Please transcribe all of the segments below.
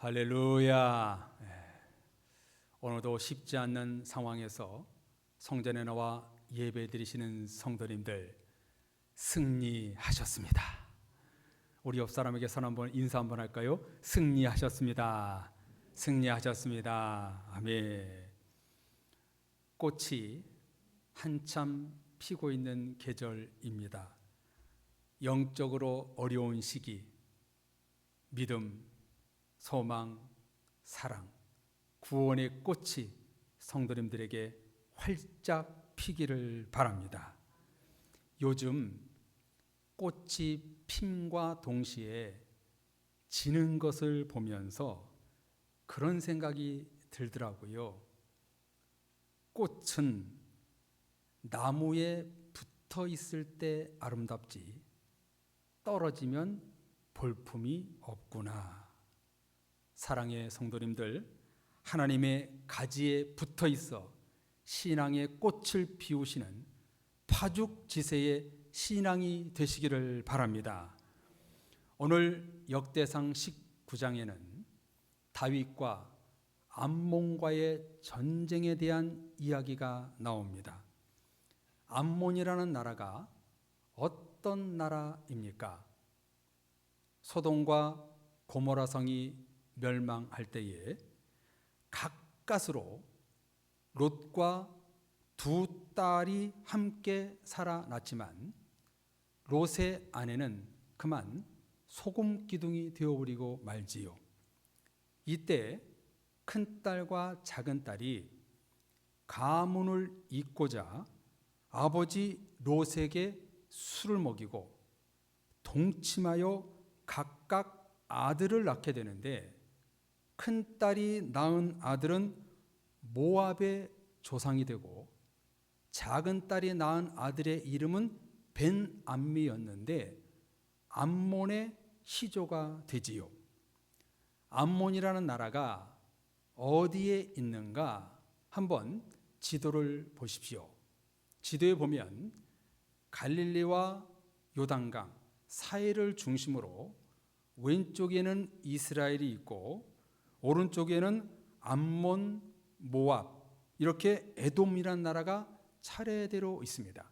할렐루야. 오늘도 쉽지 않는 상황에서 성전에 나와 예배 드리시는 성도님들 승리하셨습니다. 우리 옆 사람에게 손 한번 인사 한번 할까요? 승리하셨습니다. 승리하셨습니다. 아멘. 꽃이 한참 피고 있는 계절입니다. 영적으로 어려운 시기, 믿음, 소망, 사랑, 구원의 꽃이 성도님들에게 활짝 피기를 바랍니다. 요즘 꽃이 핌과 동시에 지는 것을 보면서 그런 생각이 들더라고요. 꽃은 나무에 붙어 있을 때 아름답지 떨어지면 볼품이 없구나. 사랑의 성도님들, 하나님의 가지에 붙어 있어 신앙의 꽃을 피우시는 파죽지세의 신앙이 되시기를 바랍니다. 오늘 역대상 19장에는 다윗과 암몬과의 전쟁에 대한 이야기가 나옵니다. 암몬이라는 나라가 어떤 나라입니까? 소돔과 고모라 성이 멸망할 때에 가까스로 롯과 두 딸이 함께 살아났지만 롯의 아내는 그만 소금 기둥이 되어버리고 말지요. 이때 큰딸과 작은딸이 가문을 잇고자 아버지 롯에게 술을 먹이고 동침하여 각각 아들을 낳게 되는데, 큰딸이 낳은 아들은 모압의 조상이 되고 작은딸이 낳은 아들의 이름은 벤암미였는데 암몬의 시조가 되지요. 암몬이라는 나라가 어디에 있는가 한번 지도를 보십시오. 지도에 보면 갈릴리와 요단강 사이를 중심으로 왼쪽에는 이스라엘이 있고 오른쪽에는 암몬, 모압, 이렇게 에돔이라는 나라가 차례대로 있습니다.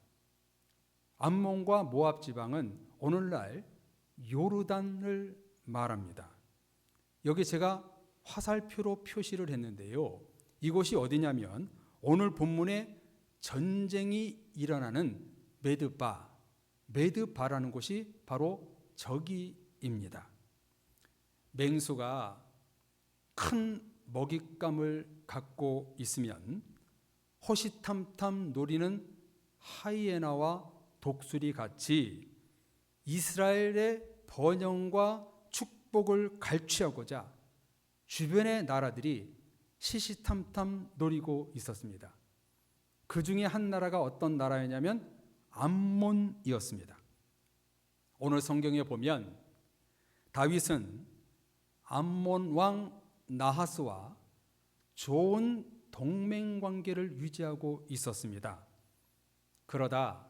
암몬과 모압 지방은 오늘날 요르단을 말합니다. 여기 제가 화살표로 표시를 했는데요. 이곳이 어디냐면 오늘 본문에 전쟁이 일어나는 메드바라는 곳이 바로 저기입니다. 맹수가 큰 먹잇감을 갖고 있으면 호시탐탐 노리는 하이에나와 독수리 같이 이스라엘의 번영과 축복을 갈취하고자 주변의 나라들이 시시탐탐 노리고 있었습니다. 그 중에 한 나라가 어떤 나라였냐면 암몬이었습니다. 오늘 성경에 보면 다윗은 암몬 왕 나하스와 좋은 동맹 관계를 유지하고 있었습니다. 그러다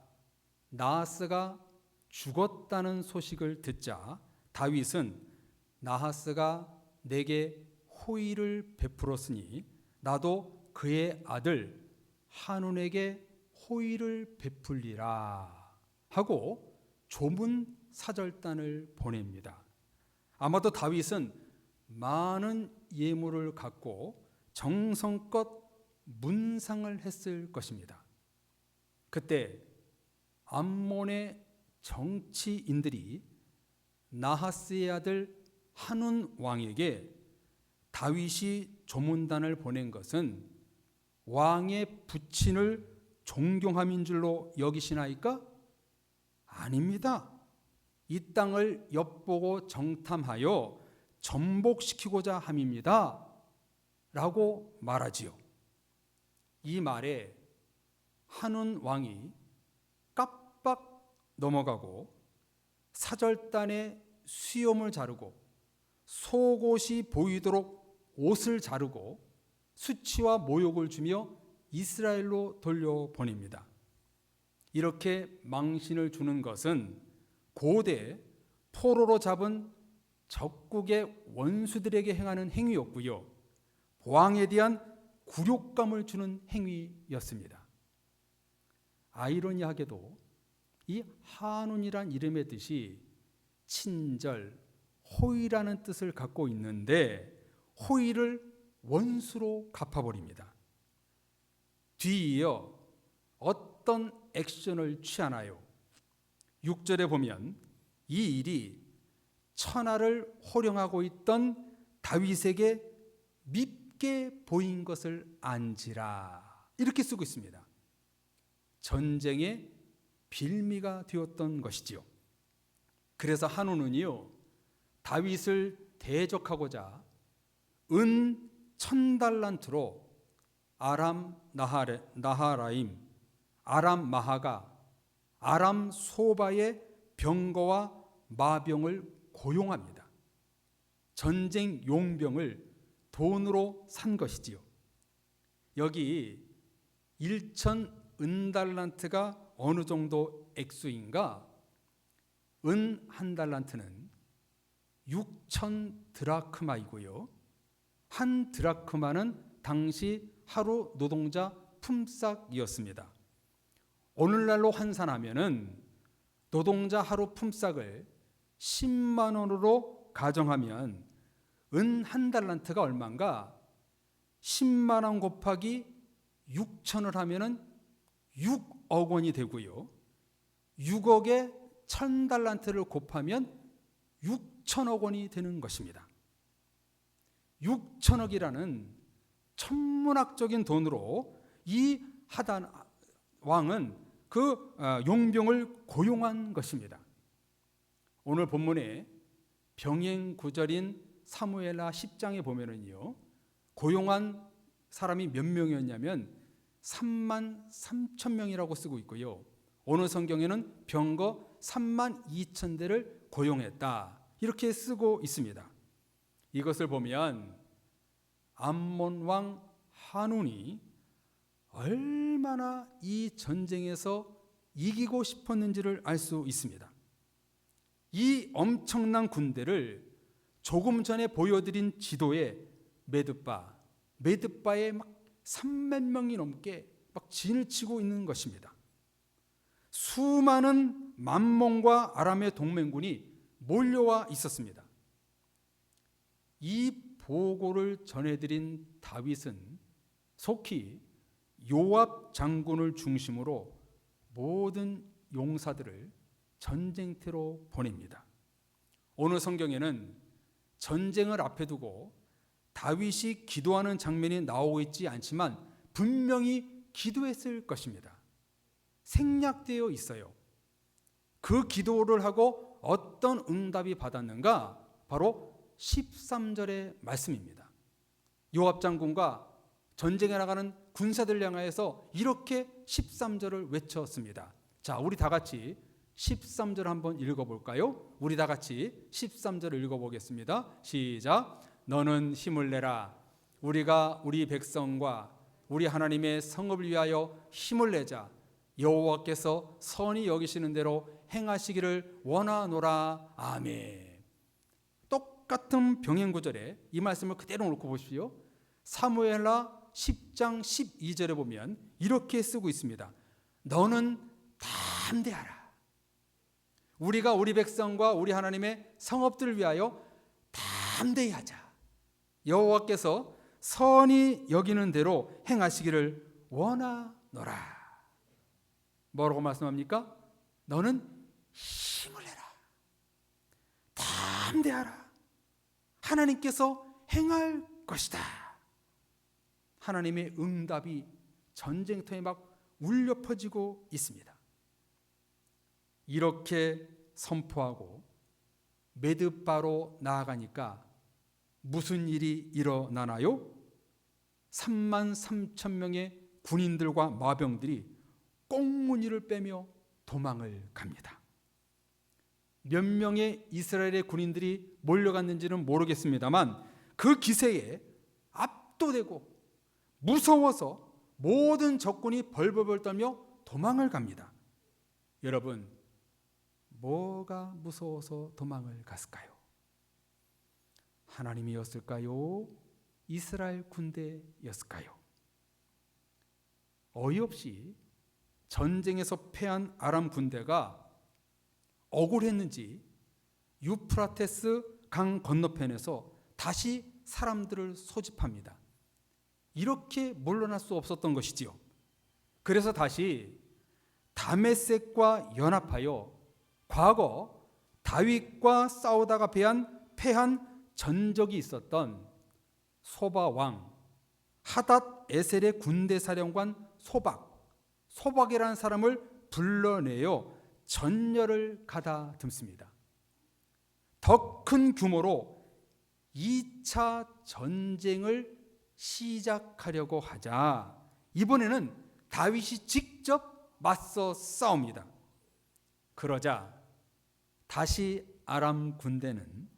나하스가 죽었다는 소식을 듣자 다윗은 나하스가 내게 호의를 베풀었으니 나도 그의 아들 한운에게 호의를 베풀리라 하고 조문 사절단을 보냅니다. 아마도 다윗은 많은 예물을 갖고 정성껏 문상을 했을 것입니다. 그때 암몬의 정치인들이 나하스의 아들 한운 왕에게 다윗이 조문단을 보낸 것은 왕의 부친을 존경함인 줄로 여기시나이까? 아닙니다. 이 땅을 엿보고 정탐하여 전복시키고자 함입니다 라고 말하지요. 이 말에 한운 왕이 깜빡 넘어가고 사절단의 수염을 자르고 속옷이 보이도록 옷을 자르고 수치와 모욕을 주며 이스라엘로 돌려보냅니다. 이렇게 망신을 주는 것은 고대 포로로 잡은 적국의 원수들에게 행하는 행위였고요, 왕에 대한 굴욕감을 주는 행위였습니다. 아이러니하게도 이 한운이란 이름의 뜻이 친절, 호의라는 뜻을 갖고 있는데 호의를 원수로 갚아버립니다. 뒤이어 어떤 액션을 취하나요? 6절에 보면 이 일이 천하를 호령하고 있던 다윗에게 밉게 보인 것을 안지라, 이렇게 쓰고 있습니다. 전쟁의 빌미가 되었던 것이지요. 그래서 한운은요, 다윗을 대적하고자 은 1000달란트로 아람 나하라임, 아람 마하가 아람 소바의 병거와 마병을 고용합니다. 전쟁 용병을 돈으로 산 것이지요. 여기 1000은달란트가 어느 정도 액수인가? 은 한 달란트는 6000드라크마이고요, 한 드라크마는 당시 하루 노동자 품삯이었습니다. 오늘날로 환산하면은 노동자 하루 품삯을 10만 원으로 가정하면 은 한 달란트가 얼마인가? 10만 원 곱하기 6천을 하면은 6억 원이 되고요, 6억에 1000달란트를 곱하면 6천억 원이 되는 것입니다. 6천억이라는 천문학적인 돈으로 이 하단 왕은 그 용병을 고용한 것입니다. 오늘 본문에 병행 구절인 사무엘하 10장에 보면은요, 고용한 사람이 몇 명이었냐면 3만 3천 명이라고 쓰고 있고요, 어느 성경에는 병거 3만 2천 대를 고용했다, 이렇게 쓰고 있습니다. 이것을 보면 암몬 왕 한운이 얼마나 이 전쟁에서 이기고 싶었는지를 알 수 있습니다. 이 엄청난 군대를 조금 전에 보여드린 지도에 메드바에 막 3만 명이 넘게 막 진을 치고 있는 것입니다. 수많은 만몬과 아람의 동맹군이 몰려와 있었습니다. 이 보고를 전해드린 다윗은 속히 요압 장군을 중심으로 모든 용사들을 전쟁터로 보냅니다. 오늘 성경에는 전쟁을 앞에 두고 다윗이 기도하는 장면이 나오고 있지 않지만 분명히 기도했을 것입니다. 생략되어 있어요. 그 기도를 하고 어떤 응답이 받았는가? 바로 13절의 말씀입니다. 요압 장군과 전쟁에 나가는 군사들 향하여서 이렇게 13절을 외쳤습니다. 자, 우리 다 같이 13절 한번 읽어볼까요? 우리 다 같이 13절을 읽어보겠습니다. 시작. 너는 힘을 내라. 우리가 우리 백성과 우리 하나님의 성읍을 위하여 힘을 내자. 여호와께서 선히 여기시는 대로 행하시기를 원하노라. 아멘. 똑같은 병행 구절에 이 말씀을 그대로 놓고 보십시오. 사무엘하 10장 12절에 보면 이렇게 쓰고 있습니다. 너는 담대하라. 우리가 우리 백성과 우리 하나님의 성읍들을 위하여 담대히 하자. 여호와께서 선히 여기는 대로 행하시기를 원하노라. 뭐라고 말씀합니까? 너는 힘을 내라. 담대하라. 하나님께서 행할 것이다. 하나님의 응답이 전쟁터에 막 울려 퍼지고 있습니다. 이렇게 선포하고 메드바로 나아가니까 무슨 일이 일어나나요? 3만 3천 명의 군인들과 마병들이 꽁무니를 빼며 도망을 갑니다. 몇 명의 이스라엘의 군인들이 몰려갔는지는 모르겠습니다만 그 기세에 압도되고 무서워서 모든 적군이 벌벌벌 떨며 도망을 갑니다. 여러분, 뭐가 무서워서 도망을 갔을까요? 하나님이었을까요? 이스라엘 군대였을까요? 어이없이 전쟁에서 패한 아람 군대가 억울했는지 유프라테스 강 건너편에서 다시 사람들을 소집합니다. 이렇게 물러날 수 없었던 것이지요. 그래서 다시 다메섹과 연합하여 과거 다윗과 싸우다가 패한 전적이 있었던 소바 왕 하닷 에셀의 군대 사령관 소박이라는 사람을 불러내어 전열을 가다듬습니다. 더 큰 규모로 2차 전쟁을 시작하려고 하자 이번에는 다윗이 직접 맞서 싸웁니다. 그러자 다시 아람 군대는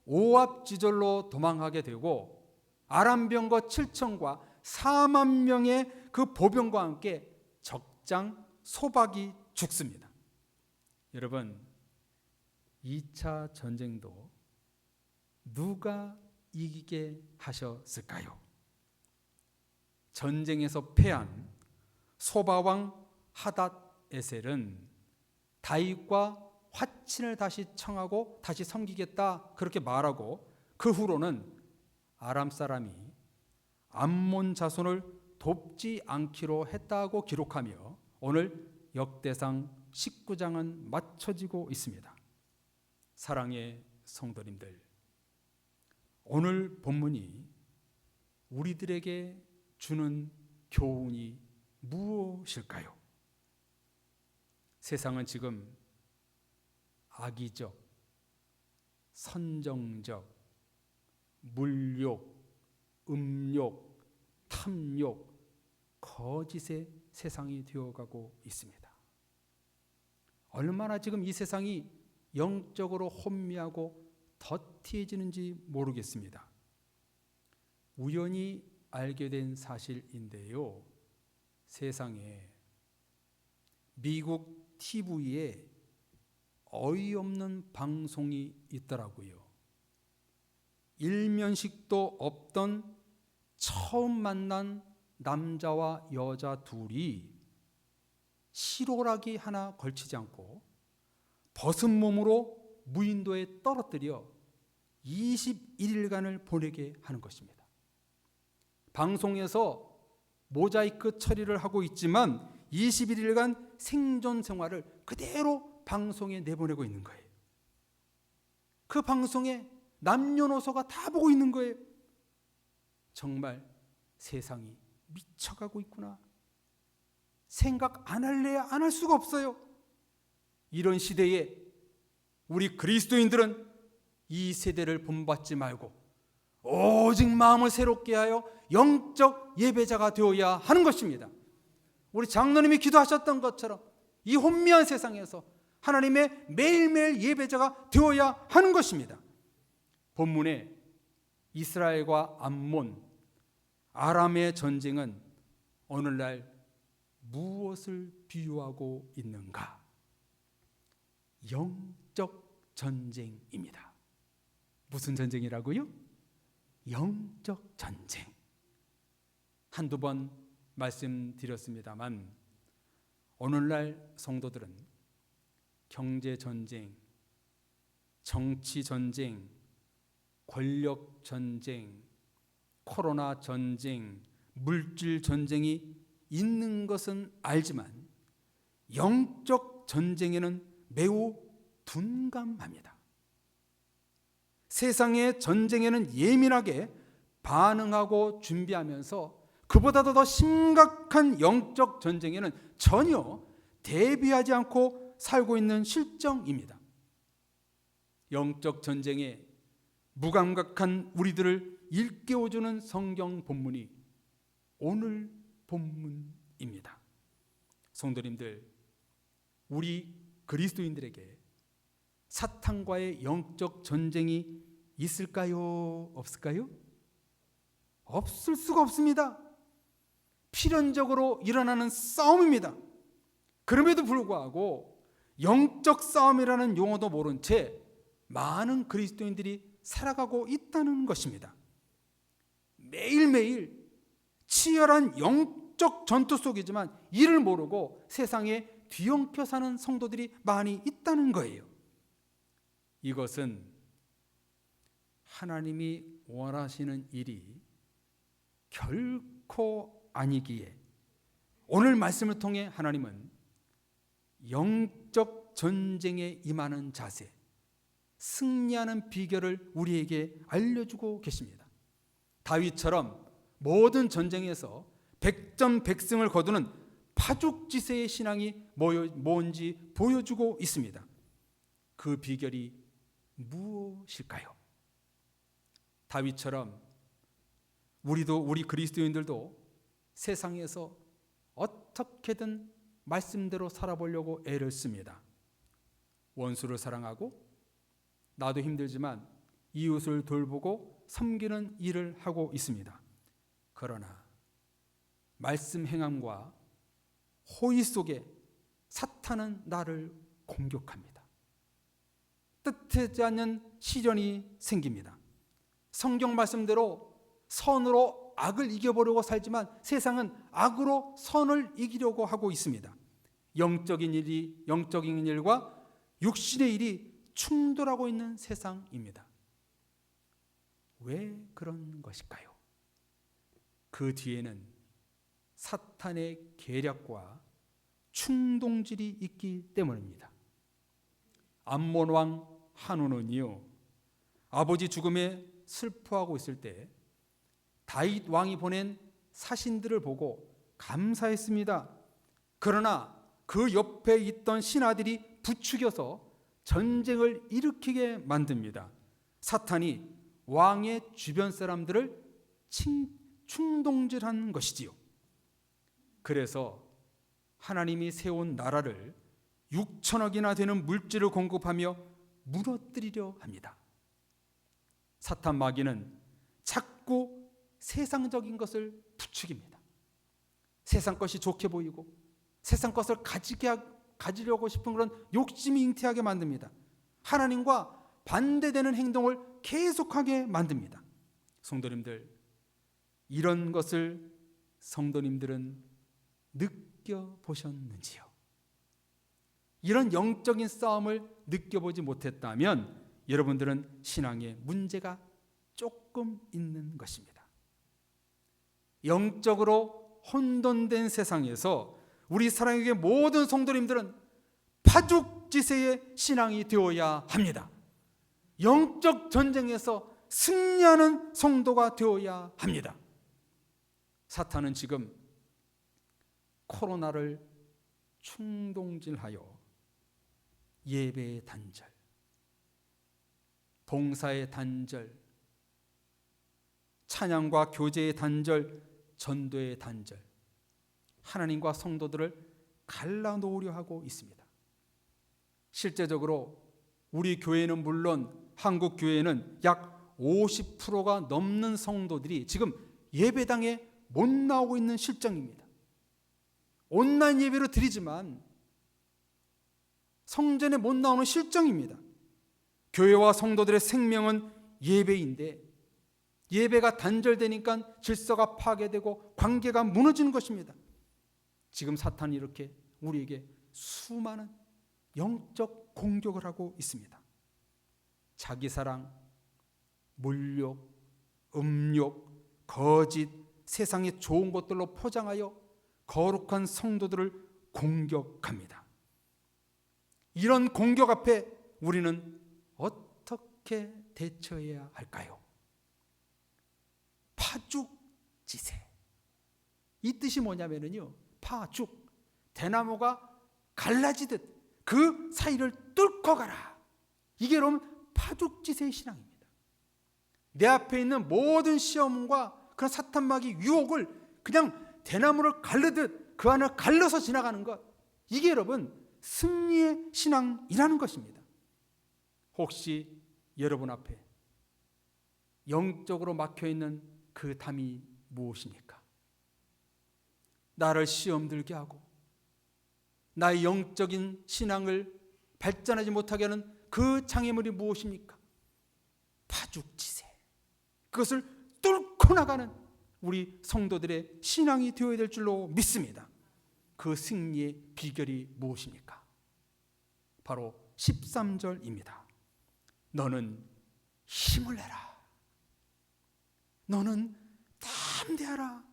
오압지졸로 도망하게 되고 아람 병거 7천과 4만 명의 그 보병과 함께 적장 소박이 죽습니다. 여러분, 2차 전쟁도 누가 이기게 하셨을까요? 전쟁에서 패한 소바왕 하닷 에셀은 다윗과 화친을 다시 청하고 다시 섬기겠다 그렇게 말하고 그 후로는 아람 사람이 암몬 자손을 돕지 않기로 했다고 기록하며 오늘 역대상 19장은 맞춰지고 있습니다. 사랑의 성도님들, 오늘 본문이 우리들에게 주는 교훈이 무엇일까요? 세상은 지금 악의적, 선정적, 물욕, 음욕, 탐욕, 거짓의 세상이 되어가고 있습니다. 얼마나 지금 이 세상이 영적으로 혼미하고 더티해지는지 모르겠습니다. 우연히 알게 된 사실인데요. 세상에 미국 TV에 어이없는 방송이 있더라고요. 일면식도 없던 처음 만난 남자와 여자 둘이 실오라기 하나 걸치지 않고 벗은 몸으로 무인도에 떨어뜨려 21일간을 보내게 하는 것입니다. 방송에서 모자이크 처리를 하고 있지만 21일간 생존 생활을 그대로 방송에 내보내고 있는 거예요. 그 방송에 남녀노소가 다 보고 있는 거예요. 정말 세상이 미쳐가고 있구나. 생각 안 할래야 안 할 수가 없어요. 이런 시대에 우리 그리스도인들은 이 세대를 본받지 말고 오직 마음을 새롭게 하여 영적 예배자가 되어야 하는 것입니다. 우리 장로님이 기도하셨던 것처럼 이 혼미한 세상에서 하나님의 매일매일 예배자가 되어야 하는 것입니다. 본문에 이스라엘과 암몬, 아람의 전쟁은 오늘날 무엇을 비유하고 있는가? 영적 전쟁입니다. 무슨 전쟁이라고요? 영적 전쟁. 한두 번 말씀드렸습니다만 오늘날 성도들은 경제 전쟁, 정치 전쟁, 권력 전쟁, 코로나 전쟁, 물질 전쟁이 있는 것은 알지만 영적 전쟁에는 매우 둔감합니다. 세상의 전쟁에는 예민하게 반응하고 준비하면서 그보다도 더 심각한 영적 전쟁에는 전혀 대비하지 않고 살고 있는 실정입니다. 영적 전쟁에 무감각한 우리들을 일깨워주는 성경 본문이 오늘 본문입니다. 성도님들, 우리 그리스도인들에게 사탄과의 영적 전쟁이 있을까요? 없을까요? 없을 수가 없습니다. 필연적으로 일어나는 싸움입니다. 그럼에도 불구하고 영적 싸움이라는 용어도 모른 채 많은 그리스도인들이 살아가고 있다는 것입니다. 매일매일 치열한 영적 전투 속이지만 이를 모르고 세상에 뒤엉켜 사는 성도들이 많이 있다는 거예요. 이것은 하나님이 원하시는 일이 결코 아니기에 오늘 말씀을 통해 하나님은 영적 전쟁에 임하는 자세, 승리하는 비결을 우리에게 알려주고 계십니다. 다윗처럼 모든 전쟁에서 백전백승을 거두는 파죽지세의 신앙이 뭔지 보여주고 있습니다. 그 비결이 무엇일까요? 다윗처럼 우리 그리스도인들도 세상에서 어떻게든 말씀대로 살아보려고 애를 씁니다. 원수를 사랑하고 나도 힘들지만 이웃을 돌보고 섬기는 일을 하고 있습니다. 그러나 말씀 행함과 호의 속에 사탄은 나를 공격합니다. 뜻하지 않는 시련이 생깁니다. 성경 말씀대로 선으로 악을 이겨보려고 살지만 세상은 악으로 선을 이기려고 하고 있습니다. 영적인 일과 육신의 일이 충돌하고 있는 세상입니다. 왜 그런 것일까요? 그 뒤에는 사탄의 계략과 충동질이 있기 때문입니다. 암몬 왕 한운은요, 아버지 죽음에 슬퍼하고 있을 때 다윗 왕이 보낸 사신들을 보고 감사했습니다. 그러나 그 옆에 있던 신하들이 부추겨서 전쟁을 일으키게 만듭니다. 사탄이 왕의 주변 사람들을 충동질하는 것이지요. 그래서 하나님이 세운 나라를 6천억이나 되는 물질을 공급하며 무너뜨리려 합니다. 사탄 마귀는 자꾸 세상적인 것을 부추깁니다. 세상 것이 좋게 보이고 세상 것을 가지려고 싶은 그런 욕심이 잉태하게 만듭니다. 하나님과 반대되는 행동을 계속하게 만듭니다. 성도님들, 이런 것을 성도님들은 느껴보셨는지요? 이런 영적인 싸움을 느껴보지 못했다면 여러분들은 신앙에 문제가 조금 있는 것입니다. 영적으로 혼돈된 세상에서 우리 사랑하는 모든 성도님들은 파죽지세의 신앙이 되어야 합니다. 영적 전쟁에서 승리하는 성도가 되어야 합니다. 사탄은 지금 코로나를 충동질하여 예배의 단절, 봉사의 단절, 찬양과 교제의 단절, 전도의 단절, 하나님과 성도들을 갈라놓으려 하고 있습니다. 실제적으로 우리 교회는 물론 한국 교회는 약 50%가 넘는 성도들이 지금 예배당에 못 나오고 있는 실정입니다. 온라인 예배로 드리지만 성전에 못 나오는 실정입니다. 교회와 성도들의 생명은 예배인데 예배가 단절되니까 질서가 파괴되고 관계가 무너지는 것입니다. 지금 사탄이 이렇게 우리에게 수많은 영적 공격을 하고 있습니다. 자기사랑, 물욕, 음욕, 거짓, 세상의 좋은 것들로 포장하여 거룩한 성도들을 공격합니다. 이런 공격 앞에 우리는 어떻게 대처해야 할까요? 파죽지세. 이 뜻이 뭐냐면요, 파죽, 대나무가 갈라지듯 그 사이를 뚫고 가라. 이게 여러분 파죽지세의 신앙입니다. 내 앞에 있는 모든 시험과 그런 사탄 마귀 유혹을 그냥 대나무를 가르듯 그 안을 갈라서 지나가는 것, 이게 여러분 승리의 신앙이라는 것입니다. 혹시 여러분 앞에 영적으로 막혀있는 그 담이 무엇입니까? 나를 시험 들게 하고 나의 영적인 신앙을 발전하지 못하게 하는 그 장애물이 무엇입니까? 파죽지세. 그것을 뚫고 나가는 우리 성도들의 신앙이 되어야 될 줄로 믿습니다. 그 승리의 비결이 무엇입니까? 바로 13절입니다. 너는 힘을 내라. 너는 담대하라.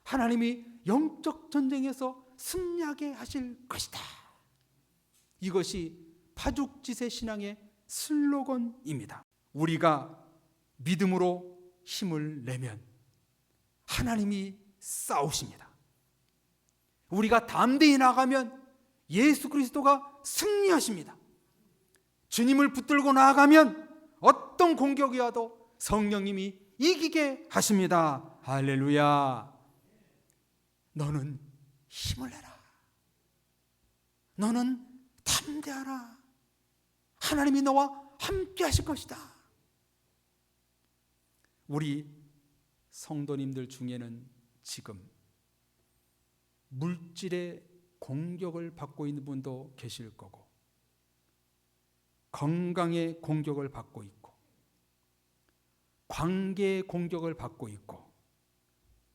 하나님이 영적 전쟁에서 승리하게 하실 것이다. 이것이 파죽지세 신앙의 슬로건입니다. 우리가 믿음으로 힘을 내면 하나님이 싸우십니다. 우리가 담대히 나가면 예수 그리스도가 승리하십니다. 주님을 붙들고 나아가면 어떤 공격이 와도 성령님이 이기게 하십니다. 할렐루야. 너는 힘을 내라. 너는 담대하라. 하나님이 너와 함께 하실 것이다. 우리 성도님들 중에는 지금 물질의 공격을 받고 있는 분도 계실 거고, 건강의 공격을 받고 있고, 관계의 공격을 받고 있고,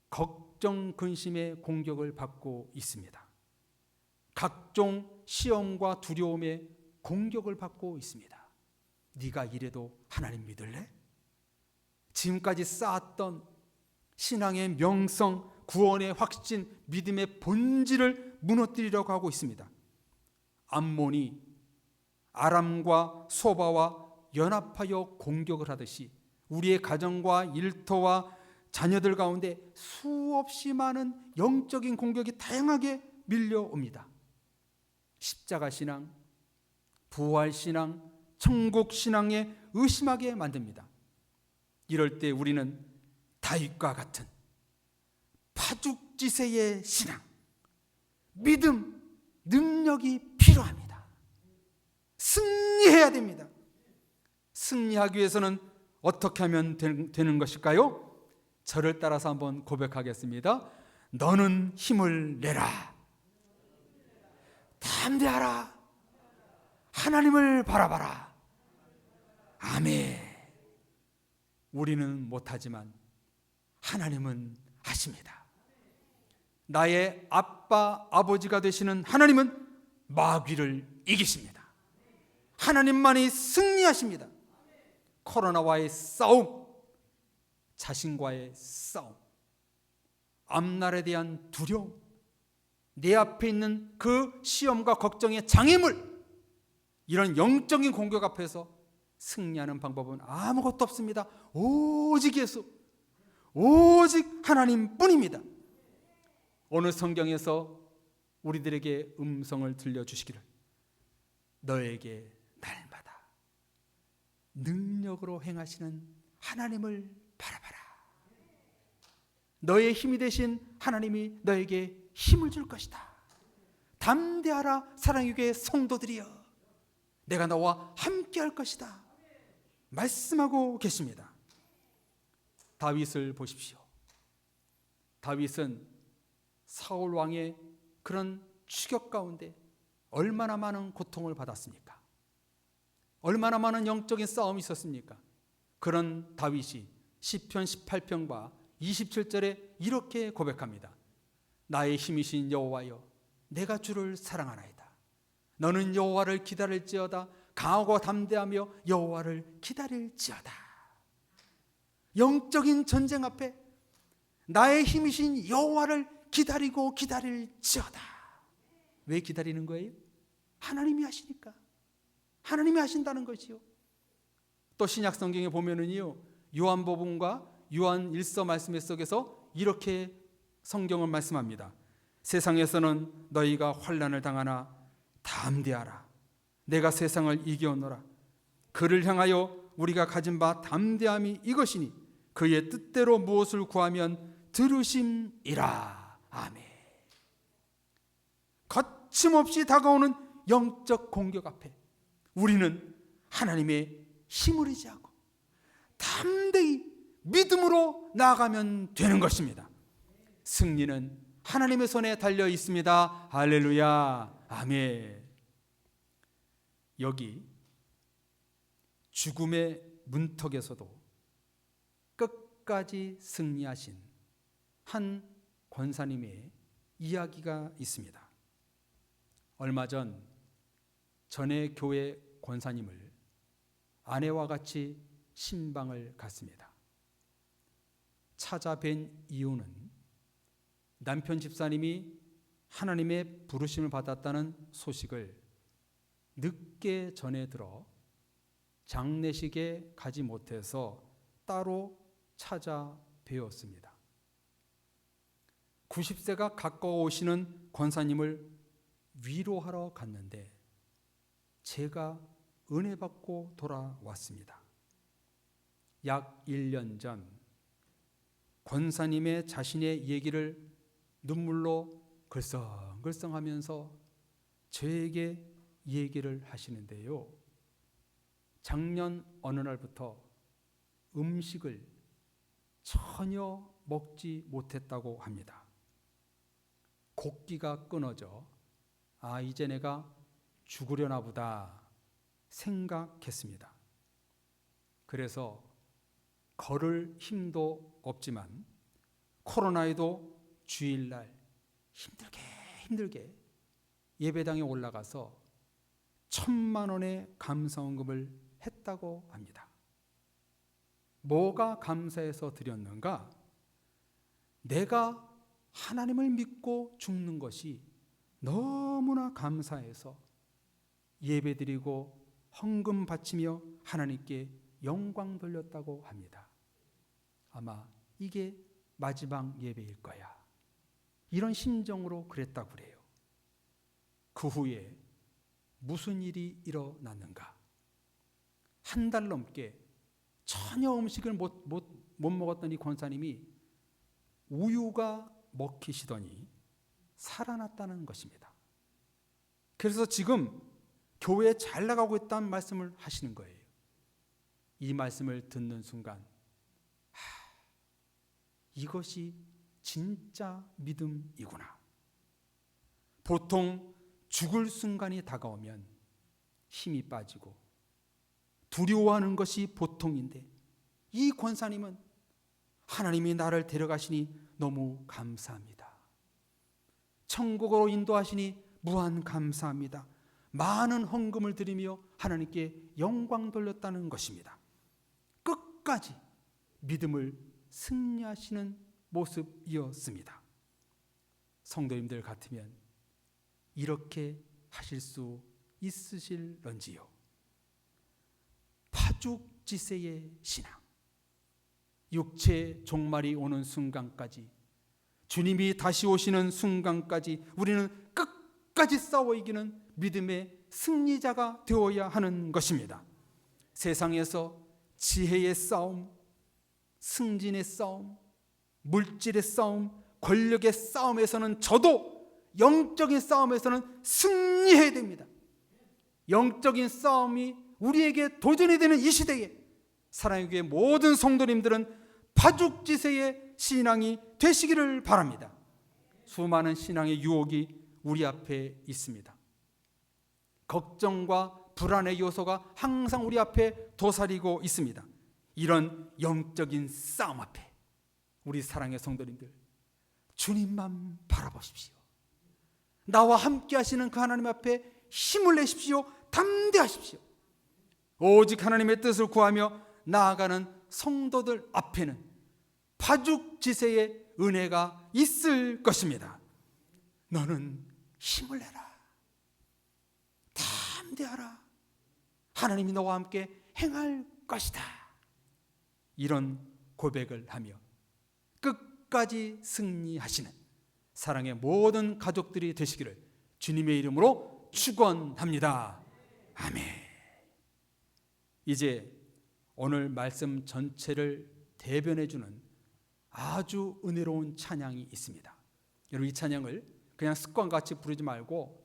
걱정, 근심의 공격을 받고 있습니다. 각종 시험과 두려움의 공격을 받고 있습니다. 네가 이래도 하나님 믿을래? 지금까지 쌓았던 신앙의 명성, 구원의 확신, 믿음의 본질을 무너뜨리려고 하고 있습니다. 암몬이 아람과 소바와 연합하여 공격을 하듯이 우리의 가정과 일터와 자녀들 가운데 수없이 많은 영적인 공격이 다양하게 밀려옵니다. 십자가 신앙, 부활 신앙, 천국 신앙에 의심하게 만듭니다. 이럴 때 우리는 다윗과 같은 파죽지세의 신앙, 믿음, 능력이 필요합니다. 승리해야 됩니다. 승리하기 위해서는 어떻게 하면 되는 것일까요? 저를 따라서 한번 고백하겠습니다. 너는 힘을 내라. 담대하라. 하나님을 바라봐라. 아멘. 우리는 못하지만 하나님은 하십니다. 나의 아빠, 아버지가 되시는 하나님은 마귀를 이기십니다. 하나님만이 승리하십니다. 코로나와의 싸움, 자신과의 싸움, 앞날에 대한 두려움, 내 앞에 있는 그 시험과 걱정의 장애물, 이런 영적인 공격 앞에서 승리하는 방법은 아무것도 없습니다. 오직 예수, 오직 하나님뿐입니다. 오늘 성경에서 우리들에게 음성을 들려주시기를, 너에게 날마다 능력으로 행하시는 하나님을 바라봐라. 너의 힘이 되신 하나님이 너에게 힘을 줄 것이다. 담대하라 사랑의 교회 성도들이여, 내가 너와 함께 할 것이다 말씀하고 계십니다. 다윗을 보십시오. 다윗은 사울 왕의 그런 추격 가운데 얼마나 많은 고통을 받았습니까? 얼마나 많은 영적인 싸움이 있었습니까? 그런 다윗이 시편 18편과 27절에 이렇게 고백합니다. 나의 힘이신 여호와여, 내가 주를 사랑하나이다. 너는 여호와를 기다릴지어다. 강하고 담대하며 여호와를 기다릴지어다. 영적인 전쟁 앞에 나의 힘이신 여호와를 기다리고 기다릴지어다. 왜 기다리는 거예요? 하나님이 하시니까. 하나님이 하신다는 것이요. 또 신약 성경에 보면은요, 요한복음과 요한 1서 말씀 속에서 이렇게 성경을 말씀합니다. 세상에서는 너희가 환난을 당하나 담대하라. 내가 세상을 이겨오노라. 그를 향하여 우리가 가진 바 담대함이 이것이니 그의 뜻대로 무엇을 구하면 들으심이라. 아멘. 거침없이 다가오는 영적 공격 앞에 우리는 하나님의 힘을 의지하고 담대히 믿음으로 나아가면 되는 것입니다. 승리는 하나님의 손에 달려 있습니다. 할렐루야. 아멘. 여기 죽음의 문턱에서도 끝까지 승리하신 한 권사님의 이야기가 있습니다. 얼마 전 전에 교회 권사님을 아내와 같이 신방을 갔습니다. 찾아뵌 이유는 남편 집사님이 하나님의 부르심을 받았다는 소식을 늦게 전해 들어 장례식에 가지 못해서 따로 찾아뵈었습니다. 90세가 가까워오시는 권사님을 위로하러 갔는데 제가 은혜 받고 돌아왔습니다. 약 1년 전 권사님의 자신의 얘기를 눈물로 글썽글썽하면서 저에게 얘기를 하시는데요. 작년 어느 날부터 음식을 전혀 먹지 못했다고 합니다. 곡기가 끊어져 이제 내가 죽으려나 보다 생각했습니다. 그래서 걸을 힘도 없지만 코로나에도 주일날 힘들게 예배당에 올라가서 1,000만 원의 감사원금을 했다고 합니다. 뭐가 감사해서 드렸는가? 내가 하나님을 믿고 죽는 것이 너무나 감사해서 예배드리고 헌금 바치며 하나님께 영광 돌렸다고 합니다. 아마 이게 마지막 예배일 거야. 이런 심정으로 그랬다고 그래요. 그 후에 무슨 일이 일어났는가? 한 달 넘게 전혀 음식을 못 먹었던 이 권사님이 우유가 먹히시더니 살아났다는 것입니다. 그래서 지금 교회에 잘 나가고 있다는 말씀을 하시는 거예요. 이 말씀을 듣는 순간 이것이 진짜 믿음이구나. 보통 죽을 순간이 다가오면 힘이 빠지고 두려워하는 것이 보통인데 이 권사님은 하나님이 나를 데려가시니 너무 감사합니다. 천국으로 인도하시니 무한 감사합니다. 많은 헌금을 드리며 하나님께 영광 돌렸다는 것입니다. 끝까지 믿음을 승리하시는 모습이었습니다. 성도님들 같으면 이렇게 하실 수 있으실런지요? 파죽지세의 신앙, 육체 종말이 오는 순간까지, 주님이 다시 오시는 순간까지 우리는 끝까지 싸워 이기는 믿음의 승리자가 되어야 하는 것입니다. 세상에서 지혜의 싸움, 승진의 싸움, 물질의 싸움, 권력의 싸움에서는 져도 영적인 싸움에서는 승리해야 됩니다. 영적인 싸움이 우리에게 도전이 되는 이 시대에 사랑의 교회 모든 성도님들은 파죽지세의 신앙이 되시기를 바랍니다. 수많은 신앙의 유혹이 우리 앞에 있습니다. 걱정과 불안의 요소가 항상 우리 앞에 도사리고 있습니다. 이런 영적인 싸움 앞에 우리 사랑의 성도님들, 주님만 바라보십시오. 나와 함께 하시는 그 하나님 앞에 힘을 내십시오. 담대하십시오. 오직 하나님의 뜻을 구하며 나아가는 성도들 앞에는 파죽지세의 은혜가 있을 것입니다. 너는 힘을 내라. 담대하라. 하나님이 너와 함께 행할 것이다. 이런 고백을 하며 끝까지 승리하시는 사랑의 모든 가족들이 되시기를 주님의 이름으로 축원합니다. 아멘. 이제 오늘 말씀 전체를 대변해 주는 아주 은혜로운 찬양이 있습니다. 여러분, 이 찬양을 그냥 습관같이 부르지 말고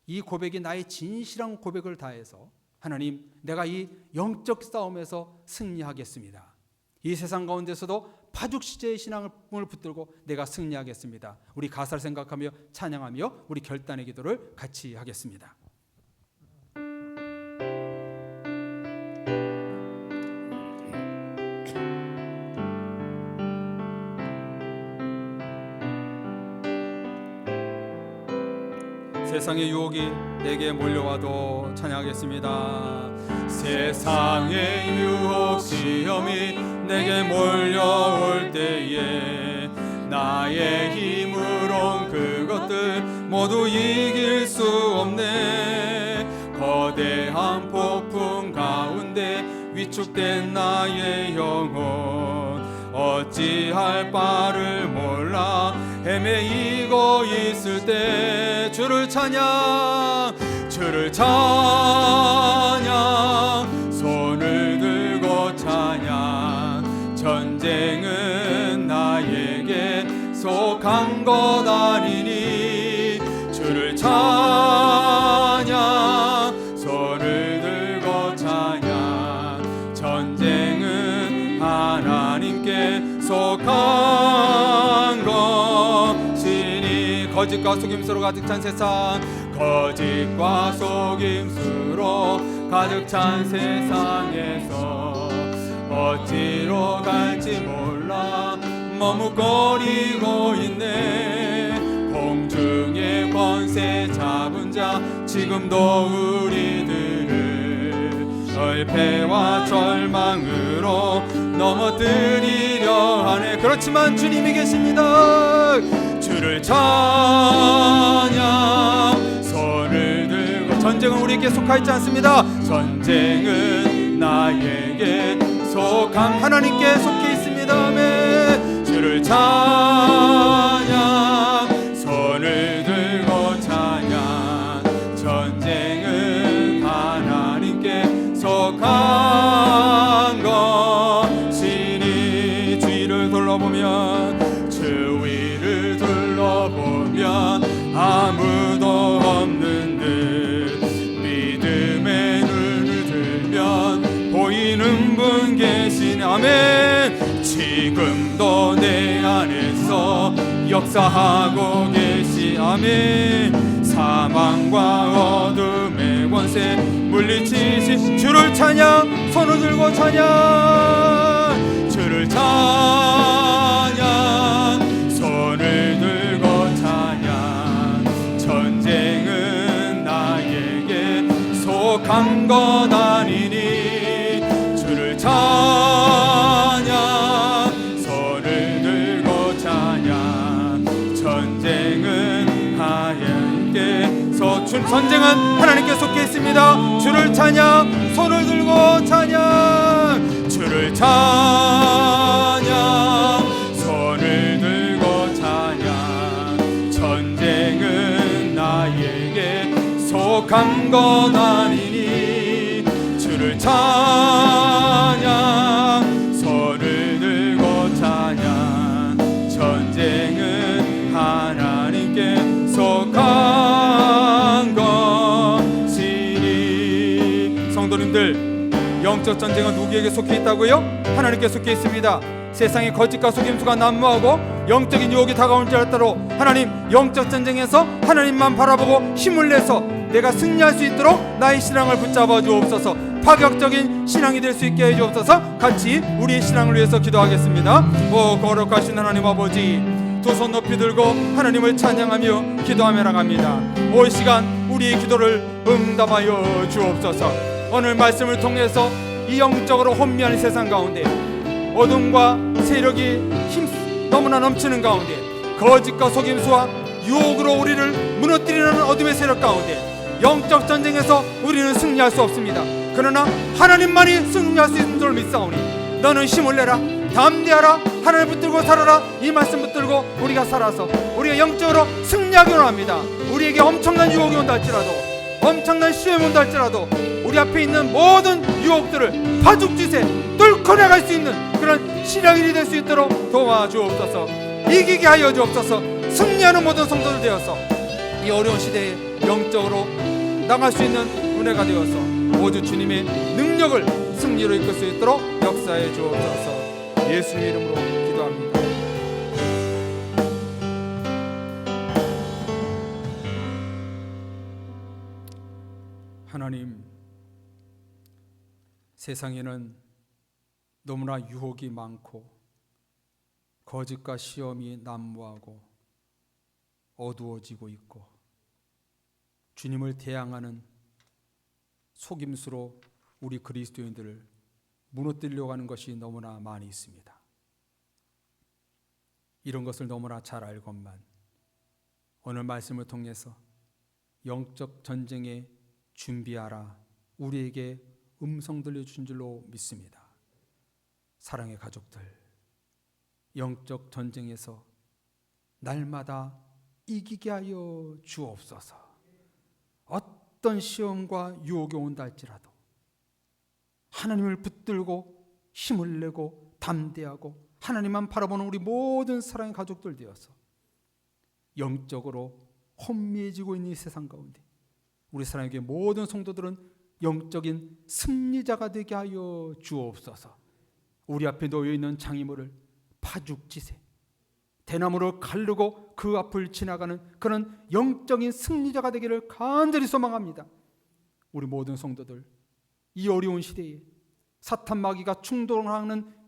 이 고백이 나의 진실한 고백을 다해서 하나님, 내가 이 영적 싸움에서 승리하겠습니다. 이 세상 가운데서도 파죽시제의 신앙을 붙들고 내가 승리하겠습니다. 우리 가사를 생각하며 찬양하며 우리 결단의 기도를 같이 하겠습니다. 세상의 유혹이 내게 몰려와도 찬양하겠습니다. 세상의 유혹 시험이 내게 몰려올 때에 나의 힘으론 그것들 모두 이길 수 없네. 거대한 폭풍 가운데 위축된 나의 영혼 어찌할 바를 몰라 헤매이고 있을 때 주를 찬양, 주를 찬양, 손을 들고 찬양. 전쟁은 나에게 속한 것 아니니 주를 찬양, 손을 들고 찬양. 전쟁은 하나님께 속한 것이니. 거짓과 속임수로 가득 찬 세상, 거짓과 속임수로 가득 찬 세상에서 어찌로 갈지 몰라 머뭇거리고 있네. 공중의 권세 잡은 자 지금도 우리들을 얼패와 절망으로 넘어뜨리려 하네. 그렇지만 주님이 계십니다. 주를 찬양, 손을 들고. 전쟁은 우리에게 속하지 않습니다. 전쟁은 나에게 속한 하나님께 속해 있습니다. 아멘. 주를 찬양, 손을 들고 찬양. 전쟁은 하나님께 속한 것이니. 주위를 둘러보면, 주위를 둘러보면 아무도 없는 듯 믿음의 눈을 들면 보이는 분 계시네. 아멘. 지금도 내 안에서 역사하고 계시. 아멘. 사망과 어둠의 권세 물리치신 주를 찬양, 손을 들고 찬양. 주를 찬양, 손을 들고 찬양. 전쟁은 나에게 속한 것 아니니. 주를 찬양, 손을 들고 찬양. 전쟁은 하나님께 전쟁은 하나님께 속해 있습니다. 주를 찬양, 손을 들고 찬양. 주를 찬양, 손을 들고 찬양. 전쟁은 나에게 속한 것 아니니. 주를 찬양, 손을 들고 찬양. 전쟁은 하나님께 속한 것이니. 성도님들, 영적 전쟁은 누구에게 속해 있다고요? 하나님께 속해 있습니다. 세상의 거짓과 속임수가 난무하고 영적인 유혹이 다가올 줄 알았다로 하나님, 영적 전쟁에서 하나님만 바라보고 힘을 내서 내가 승리할 수 있도록 나의 신앙을 붙잡아 주옵소서. 파격적인 신앙이 될 수 있게 해 주옵소서. 같이 우리의 신앙을 위해서 기도하겠습니다. 오 거룩하신 하나님 아버지, 두 손 높이 들고 하나님을 찬양하며 기도하며 나갑니다. 올 시간 우리의 기도를 응답하여 주옵소서. 오늘 말씀을 통해서 이 영적으로 혼미한 세상 가운데 어둠과 세력이 너무나 넘치는 가운데 거짓과 속임수와 유혹으로 우리를 무너뜨리는 어둠의 세력 가운데 영적 전쟁에서 우리는 승리할 수 없습니다. 그러나 하나님만이 승리할 수 있는 줄 믿사오니 너는 힘을 내라, 담대하라, 하나님을 붙들고 살아라. 이 말씀 붙들고 우리가 살아서 우리가 영적으로 승리하기로 합니다. 우리에게 엄청난 유혹이 온다 할지라도 엄청난 시험이 온다 할지라도 우리 앞에 있는 모든 유혹들을 파죽지세 뚫고 나갈 수 있는 그런 신앙인이 될 수 있도록 도와주옵소서. 이기게 하여 주옵소서. 승리하는 모든 성도들 되어서 이 어려운 시대에 영적으로 나갈 수 있는 은혜가 되어서 모두 주님의 능력을 승리로 이끌 수 있도록 역사해 주옵소서. 예수님의 이름으로 기도합니다. 하나님, 세상에는 너무나 유혹이 많고 거짓과 시험이 난무하고 어두워지고 있고 주님을 대항하는 속임수로 우리 그리스도인들을 무너뜨리려고 하는 것이 너무나 많이 있습니다. 이런 것을 너무나 잘 알건만 오늘 말씀을 통해서 영적 전쟁에 준비하라 우리에게 음성 들려준 줄로 믿습니다. 사랑의 가족들, 영적 전쟁에서 날마다 이기게 하여 주옵소서. 어떤 시험과 유혹이 온다 할지라도 하나님을 붙들고 힘을 내고 담대하고 하나님만 바라보는 우리 모든 사랑의 가족들 되어서 영적으로 혼미해지고 있는 이 세상 가운데 우리 사랑의 모든 성도들은 영적인 승리자가 되게 하여 주옵소서. 우리 앞에 놓여있는 장애물을 파죽지세 대나무를 가르고 그 앞을 지나가는 그런 영적인 승리자가 되기를 간절히 소망합니다. 우리 모든 성도들 이 어려운 시대에 사탄 마귀가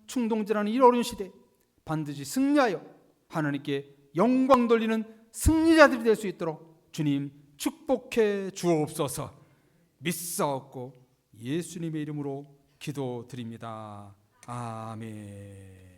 충동질하는 이 어려운 시대에 반드시 승리하여 하나님께 영광 돌리는 승리자들이 될 수 있도록 주님 축복해 주옵소서. 믿사옵고 예수님의 이름으로 기도드립니다. 아멘.